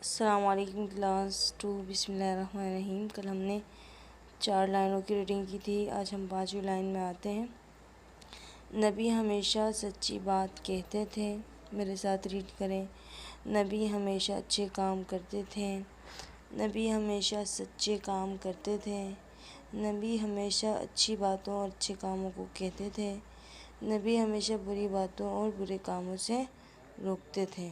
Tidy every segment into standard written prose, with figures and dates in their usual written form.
السلام علیکم کلاس 2 بسم اللہ الرحمن الرحیم۔ کل ہم نے 4 لائنوں کی ریڈنگ کی تھی، آج ہم 5ویں لائن میں آتے ہیں۔ نبی ہمیشہ سچی بات کہتے تھے، میرے ساتھ ریڈ کریں۔ نبی ہمیشہ اچھے کام کرتے تھے، نبی ہمیشہ سچے کام کرتے تھے، نبی ہمیشہ اچھی باتوں اور اچھے کاموں کو کہتے تھے، نبی ہمیشہ بری باتوں اور برے کاموں سے روکتے تھے۔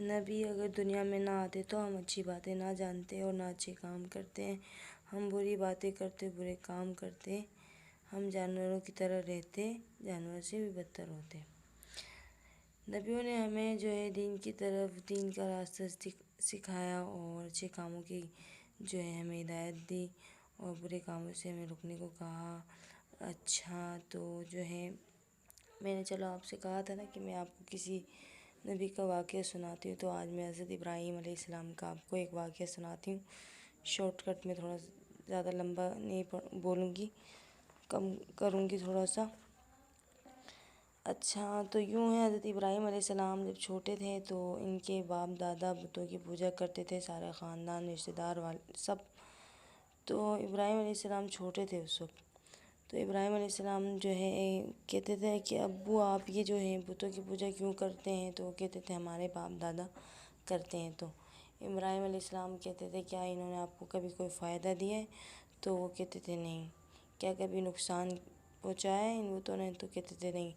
نبی اگر دنیا میں نہ آتے تو ہم اچھی باتیں نہ جانتے اور نہ اچھے کام کرتے، ہم بری باتیں کرتے، برے کام کرتے، ہم جانوروں کی طرح رہتے، جانور سے بھی بدتر ہوتے۔ نبیوں نے ہمیں دین کی طرف، دین کا راستہ سکھایا اور اچھے کاموں کی ہمیں ہدایت دی اور برے کاموں سے ہمیں رکنے کو کہا۔ اچھا تو میں نے چلو آپ سے کہا تھا نا کہ میں آپ کو کسی نبی کا واقعہ سناتی ہوں، تو آج میں حضرت ابراہیم علیہ السلام کا آپ کو ایک واقعہ سناتی ہوں۔ شارٹ کٹ میں، تھوڑا زیادہ لمبا نہیں بولوں گی، کم کروں گی تھوڑا سا۔ اچھا تو یوں ہے، حضرت ابراہیم علیہ السلام جب چھوٹے تھے تو ان کے باپ دادا بتوں کی پوجا کرتے تھے، سارے خاندان، رشتہ دار والے سب۔ تو ابراہیم علیہ السلام چھوٹے تھے اس وقت، تو ابراہیم علیہ السلام کہتے تھے کہ ابو آپ یہ بتوں کی پوجا کیوں کرتے ہیں؟ تو وہ کہتے تھے ہمارے باپ دادا کرتے ہیں۔ تو ابراہیم علیہ السلام کہتے تھے کیا انہوں نے آپ کو کبھی کوئی فائدہ دیا ہے؟ تو وہ کہتے تھے نہیں۔ کیا کبھی نقصان پہنچایا ہے ان بتوں نے؟ تو کہتے تھے نہیں۔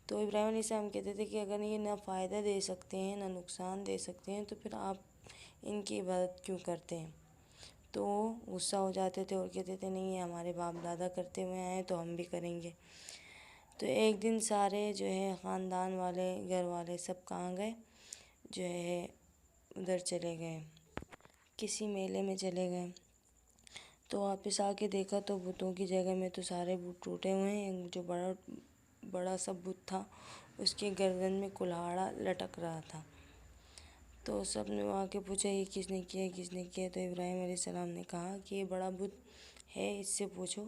تو ابراہیم علیہ السلام کہتے تھے کہ اگر یہ نہ فائدہ دے سکتے ہیں نہ نقصان دے سکتے ہیں تو پھر آپ ان کی عبادت کیوں کرتے ہیں؟ تو وہ غصہ ہو جاتے تھے اور کہتے تھے نہیں، یہ ہمارے باپ دادا کرتے ہوئے آئے ہیں تو ہم بھی کریں گے۔ تو ایک دن سارے خاندان والے، گھر والے سب کہاں گئے؟ ادھر چلے گئے، کسی میلے میں چلے گئے۔ تو واپس آ کے دیکھا تو بتوں کی جگہ میں تو سارے بت ٹوٹے ہوئے ہیں۔ جو بڑا سا بت تھا اس کے گردن میں کلہاڑا لٹک رہا تھا۔ تو سب نے آ کے پوچھا یہ کس نے کیا، کس نے کیا؟ تو ابراہیم علیہ السلام نے کہا کہ یہ بڑا بت ہے، اس سے پوچھو،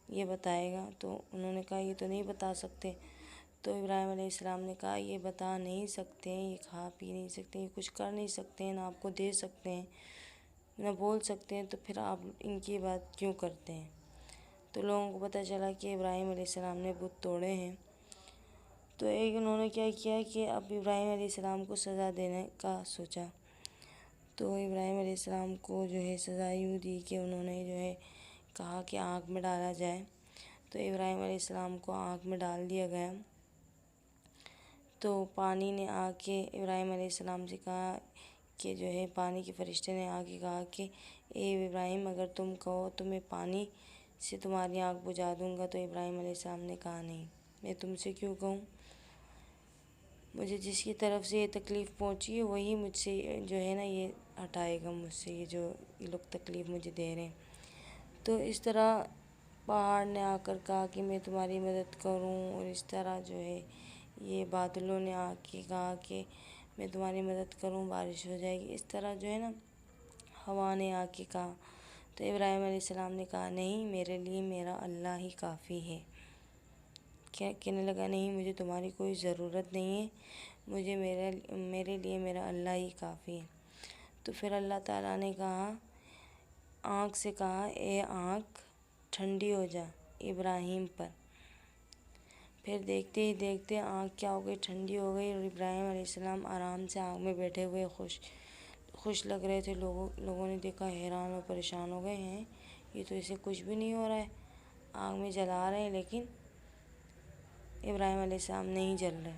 یہ بتائے گا۔ تو انہوں نے کہا یہ تو نہیں بتا سکتے۔ تو ابراہیم علیہ السلام نے کہا یہ بتا نہیں سکتے، یہ کھا پی نہیں سکتے، یہ کچھ کر نہیں سکتے ہیں، نہ آپ کو دے سکتے ہیں، نہ بول سکتے ہیں، تو پھر آپ ان کی بات کیوں کرتے ہیں؟ تو لوگوں کو پتہ چلا کہ ابراہیم علیہ السلام نے بت توڑے ہیں۔ تو انہوں نے کیا کیا کہ اب ابراہیم علیہ السلام کو سزا دینے کا سوچا۔ تو ابراہیم علیہ السلام کو سزا یوں دی کہ انہوں نے کہا کہ آگ میں ڈالا جائے۔ تو ابراہیم علیہ السلام کو آگ میں ڈال دیا گیا۔ تو پانی نے آ کے ابراہیم علیہ السلام سے کہا کہ پانی کے فرشتے نے آ کے کہا کہ اے ابراہیم اگر تم کہو تو میں پانی سے تمہاری آگ بجھا دوں گا۔ تو ابراہیم علیہ السلام نے کہا نہیں، میں تم سے کیوں کہوں؟ مجھے جس کی طرف سے یہ تکلیف پہنچی ہے وہی مجھ سے یہ ہٹائے گا مجھ سے، یہ لوگ تکلیف مجھے دے رہے ہیں۔ تو اس طرح پہاڑ نے آ کر کہا کہ میں تمہاری مدد کروں، اور اس طرح یہ بادلوں نے آ کے کہا کہ میں تمہاری مدد کروں، بارش ہو جائے گی۔ اس طرح ہوا نے آ کے کہا۔ تو ابراہیم علیہ السلام نے کہا نہیں، میرے لیے میرا اللہ ہی کافی ہے۔ کہنے لگا نہیں، مجھے تمہاری کوئی ضرورت نہیں ہے، میرے لیے میرا اللہ ہی کافی ہے۔ تو پھر اللہ تعالیٰ نے آنکھ سے کہا اے آنکھ ٹھنڈی ہو جا ابراہیم پر۔ پھر دیکھتے ہی دیکھتے آنکھ کیا ہو گئی؟ ٹھنڈی ہو گئی، اور ابراہیم علیہ السلام آرام سے آگ میں بیٹھے ہوئے خوش لگ رہے تھے۔ لوگوں نے دیکھا، حیران اور پریشان ہو گئے ہیں، یہ تو اسے کچھ بھی نہیں ہو رہا ہے، آگ میں جلا رہے ہیں لیکن ابراہیم علیہ السلام نہیں جل رہے،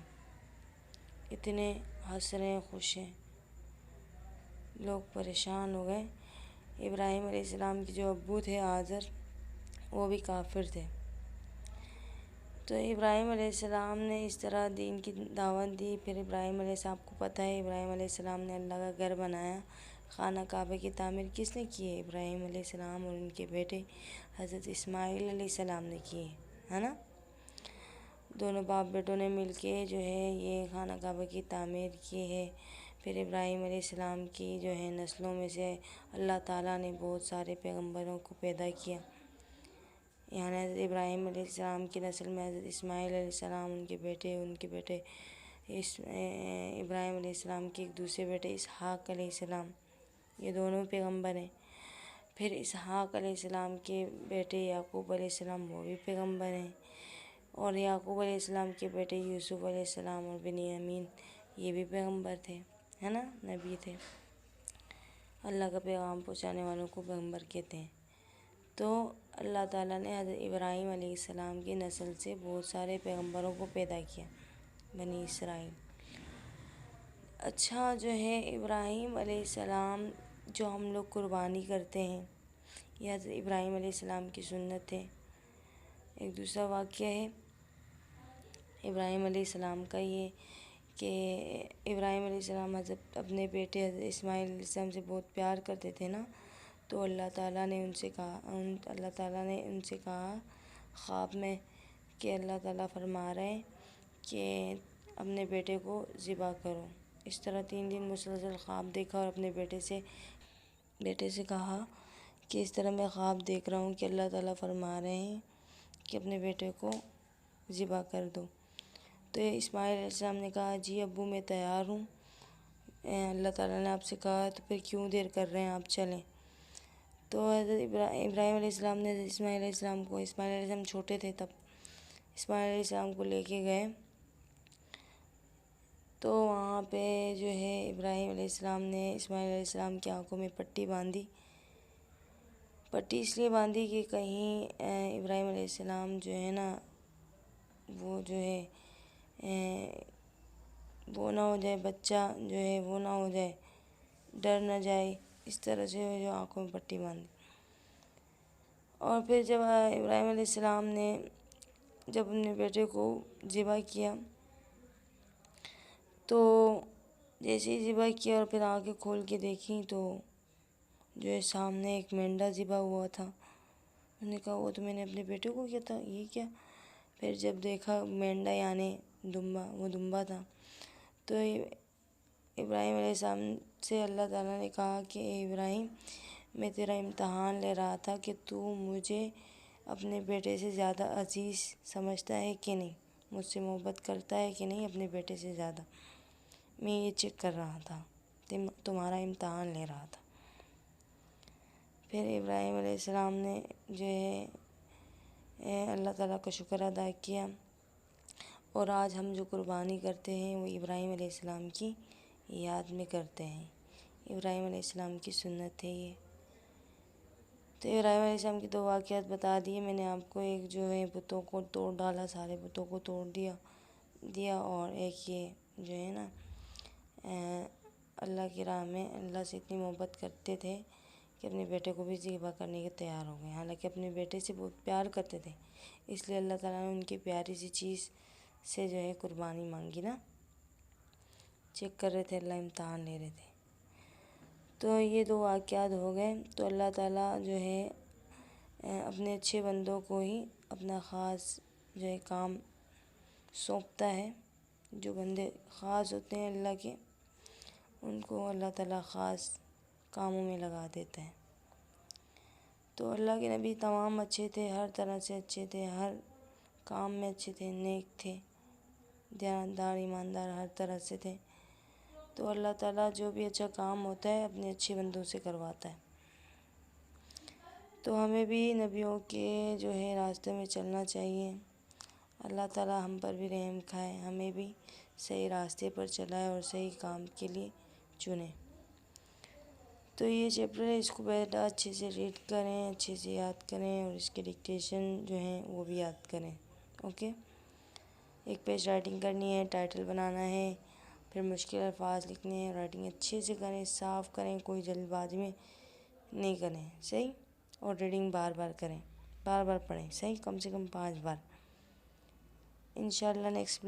اتنے ہنس رہے ہیں، خوش ہیں۔ لوگ پریشان ہو گئے۔ ابراہیم علیہ السلام کے جو ابو تھے آزر، وہ بھی کافر تھے۔ تو ابراہیم علیہ السلام نے اس طرح دین کی دعوت دی۔ پھر ابراہیم علیہ السلام کو پتہ ہے، ابراہیم علیہ السلام نے اللہ کا گھر بنایا۔ خانہ کعبہ کی تعمیر کس نے کی ہے؟ ابراہیم علیہ السلام اور ان کے بیٹے حضرت اسماعیل علیہ السلام نے کی ہے نا؟ دونوں باپ بیٹوں نے مل کے یہ خانہ کعبہ کی تعمیر کی ہے۔ پھر ابراہیم علیہ السلام کی نسلوں میں سے اللہ تعالیٰ نے بہت سارے پیغمبروں کو پیدا کیا۔ حضرت ابراہیم علیہ السلام کی نسل میں حضرت اسماعیل علیہ السلام، ان کے بیٹے ابراہیم علیہ السلام کے ایک دوسرے بیٹے اسحاق علیہ السلام، یہ دونوں پیغمبر ہیں۔ پھر اسحاق علیہ السلام کے بیٹے یعقوب علیہ السلام، وہ بھی پیغمبر ہیں۔ اور یعقوب علیہ السلام کے بیٹے یوسف علیہ السلام اور بنیامین، یہ بھی پیغمبر تھے، ہے نا، نبی تھے۔ اللہ کا پیغام پہنچانے والوں کو پیغمبر کہتے ہیں۔ تو اللہ تعالیٰ نے حضرت ابراہیم علیہ السلام کی نسل سے بہت سارے پیغمبروں کو پیدا کیا، بنی اسرائیل۔ اچھا، جو ہے ابراہیم علیہ السلام جو ہم لوگ قربانی کرتے ہیں، یہ حضرت ابراہیم علیہ السلام کی سنت ہے۔ ایک دوسرا واقعہ ہے ابراہیم علیہ السلام کا، یہ کہ ابراہیم علیہ السلام حضرت اپنے بیٹے حضرت اسماعیل علیہ السلام سے بہت پیار کرتے تھے نا، تو اللہ تعالیٰ نے ان سے کہا خواب میں کہ اللہ تعالیٰ فرما رہے ہیں کہ اپنے بیٹے کو ذبح کرو۔ اس طرح 3 دن مسلسل خواب دیکھا اور اپنے بیٹے سے کہا کہ اس طرح میں خواب دیکھ رہا ہوں کہ اللہ تعالیٰ فرما رہے ہیں کہ اپنے بیٹے کو ذبح کر دو۔ تو اسماعیل علیہ السلام نے کہا جی ابو میں تیار ہوں، اللہ تعالیٰ نے آپ سے کہا تو پھر کیوں دیر کر رہے ہیں، آپ چلیں۔ تو حضرت ابراہیم علیہ السلام نے حضرت اسماعیل علیہ السلام کو، اسماعیل علیہ السلام چھوٹے تھے تب، اسماعیل علیہ السلام کو لے کے گئے۔ تو وہاں پہ جو ہے ابراہیم علیہ السلام نے اسماعیل علیہ السلام کی آنکھوں میں پٹی باندھی۔ پٹی اس لیے باندھی کہ کہیں ابراہیم علیہ السلام جو ہے نا، وہ جو ہے وہ نہ ہو جائے، بچہ جو ہے وہ نہ ہو جائے، ڈر نہ جائے، اس طرح سے جو آنکھوں میں پٹی باندھی۔ اور پھر جب ابراہیم علیہ السلام نے جب اپنے بیٹے کو ذبح کیا، تو جیسے ہی ذبح کیا اور پھر آنکھیں کھول کے دیکھیں تو جو ہے سامنے ایک مینڈا ذبح ہوا تھا۔ انہوں نے کہا وہ تو میں نے اپنے بیٹے کو کیا تھا، یہ کیا؟ پھر جب دیکھا مینڈا یعنی دمبا، وہ دمبا تھا۔ تو ابراہیم علیہ السلام سے اللہ تعالیٰ نے کہا کہ اے ابراہیم، میں تیرا امتحان لے رہا تھا کہ تو مجھے اپنے بیٹے سے زیادہ عزیز سمجھتا ہے کہ نہیں، مجھ سے محبت کرتا ہے کہ نہیں اپنے بیٹے سے زیادہ، میں یہ چیک کر رہا تھا، تمہارا امتحان لے رہا تھا۔ پھر ابراہیم علیہ السلام نے جو ہے اللہ تعالیٰ کا شکر ادا کیا، اور آج ہم جو قربانی کرتے ہیں وہ ابراہیم علیہ السلام کی یاد میں کرتے ہیں۔ ابراہیم علیہ السلام کی سنت ہے یہ۔ تو ابراہیم علیہ السلام کی 2 واقعات بتا دیے میں نے آپ کو، ایک جو ہے بتوں کو توڑ ڈالا، سارے بتوں کو توڑ دیا، اور ایک یہ جو ہے نا اللہ کی راہ میں اللہ سے اتنی محبت کرتے تھے کہ اپنے بیٹے کو بھی ذبح کرنے کے تیار ہو گئے، حالانکہ اپنے بیٹے سے بہت پیار کرتے تھے، اس لیے اللہ تعالیٰ نے ان کی پیاری سی چیز سے جو ہے قربانی مانگی نا، چیک کر رہے تھے، اللہ امتحان لے رہے تھے۔ تو یہ 2 واقعات ہو گئے۔ تو اللہ تعالیٰ جو ہے اپنے اچھے بندوں کو ہی اپنا خاص جو ہے کام سونپتا ہے، جو بندے خاص ہوتے ہیں اللہ کے، ان کو اللہ تعالیٰ خاص کاموں میں لگا دیتا ہے۔ تو اللہ کے نبی تمام اچھے تھے، ہر طرح سے اچھے تھے، ہر کام میں اچھے تھے، نیک تھے، دیانتدار، ایماندار، ہر طرح سے تھے۔ تو اللہ تعالیٰ جو بھی اچھا کام ہوتا ہے اپنے اچھے بندوں سے کرواتا ہے۔ تو ہمیں بھی نبیوں کے جو ہے راستے میں چلنا چاہیے، اللہ تعالیٰ ہم پر بھی رحم کھائے، ہمیں بھی صحیح راستے پر چلائے اور صحیح کام کے لیے چنے۔ تو یہ چیپٹر ہے، اس کو بیٹا اچھے سے ریڈ کریں، اچھے سے یاد کریں، اور اس کے ڈکٹیشن جو ہیں وہ بھی یاد کریں، اوکے۔ ایک پیج رائٹنگ کرنی ہے، ٹائٹل بنانا ہے، پھر مشکل الفاظ لکھنے ہیں، رائٹنگ اچھے سے کریں، صاف کریں، کوئی جلد بازی میں نہیں کریں، صحیح، اور ریڈنگ بار بار کریں، بار بار پڑھیں، صحیح، کم سے کم 5 بار۔ انشاءاللہ نیکسٹ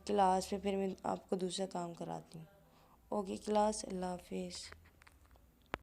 کلاس میں پھر میں آپ کو دوسرا کام کراتی ہوں، اوکے کلاس، اللہ حافظ۔